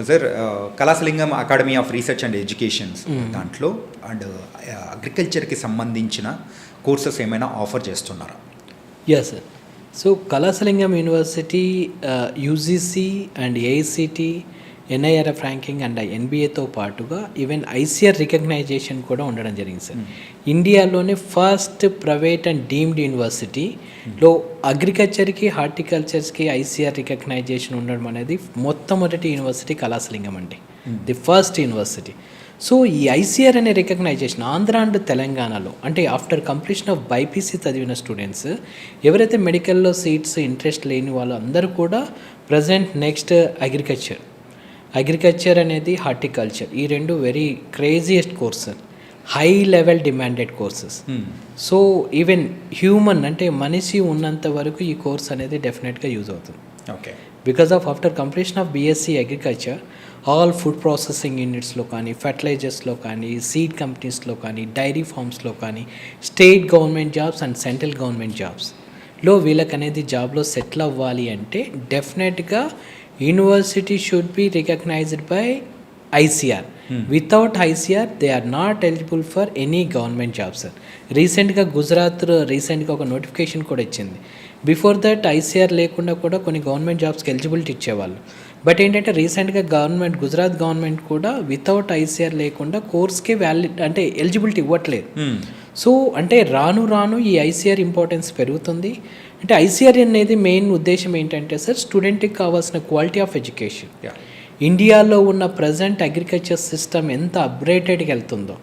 Sir Kalasalingam academy of research and educations దాంట్లో and అగ్రికల్చర్కి సంబంధించిన కోర్సెస్ ఏమైనా ఆఫర్ చేస్తున్నారా? Yeah sir. So Kalasalingam university UGC and AICTE, NIRF ranking and ఎన్బిఏతో పాటుగా ఈవెన్ ఐసిఆర్ రికగ్నైజేషన్ కూడా ఉండడం జరిగింది సార్. ఇండియాలోనే ఫస్ట్ ప్రైవేట్ అండ్ డీమ్డ్ యూనివర్సిటీలో అగ్రికల్చర్కి, హార్టికల్చర్స్కి ఐసిఆర్ రికగ్నైజేషన్ ఉండడం అనేది మొట్టమొదటి యూనివర్సిటీ కళాసలింగం అండి, ది ఫస్ట్ యూనివర్సిటీ. సో ఈ ఐసిఆర్ అనే రికగ్నైజేషన్ ఆంధ్ర అండ్ తెలంగాణలో అంటే ఆఫ్టర్ కంప్లీషన్ ఆఫ్ బైపీసీ చదివిన స్టూడెంట్స్ ఎవరైతే మెడికల్లో సీట్స్ ఇంట్రెస్ట్ లేని వాళ్ళు అందరూ కూడా ప్రజెంట్ నెక్స్ట్ అగ్రికల్చర్ అనేది హార్టికల్చర్, ఈ రెండు very craziest courses, high level demanded courses. So even human అంటే మనిషి ఉన్నంత వరకు ఈ కోర్స్ అనేది డెఫినెట్గా యూజ్ అవుతుంది. Okay. Because of after completion of BSc agriculture all food processing యూనిట్స్లో కానీ, ఫర్టిలైజర్స్లో కానీ, సీడ్ కంపెనీస్లో కానీ, డైరీ ఫార్మ్స్లో కానీ, state government jobs and central government జాబ్స్లో వీళ్ళకి అనేది జాబ్లో సెటిల్ అవ్వాలి అంటే డెఫినెట్గా university should be recognised by ICAR. Without ICAR they are not eligible for any government jobs sir. రీసెంట్గా గుజరాత్ ఒక నోటిఫికేషన్ కూడా ఇచ్చింది. బిఫోర్ దట్ ఐసిఆర్ లేకుండా కూడా కొన్ని గవర్నమెంట్ జాబ్స్కి ఎలిజిబిలిటీ ఇచ్చేవాళ్ళు. బట్ ఏంటంటే రీసెంట్గా గుజరాత్ గవర్నమెంట్ కూడా వితౌట్ ఐసిఆర్ లేకుండా కోర్స్కే వ్యాలిడ్ అంటే ఎలిజిబిలిటీ ఇవ్వట్లేదు. సో అంటే రాను ఈ ఐసిఆర్ ఇంపార్టెన్స్ పెరుగుతుంది. అంటే ఐసిఆర్ అనేది మెయిన్ ఉద్దేశం ఏంటంటే సార్, స్టూడెంట్కి కావాల్సిన క్వాలిటీ ఆఫ్ ఎడ్యుకేషన్ ఇండియాలో ఉన్న ప్రజెంట్ అగ్రికల్చర్ సిస్టమ్ ఎంత అప్గ్రేడెడ్గా వెళ్తుందో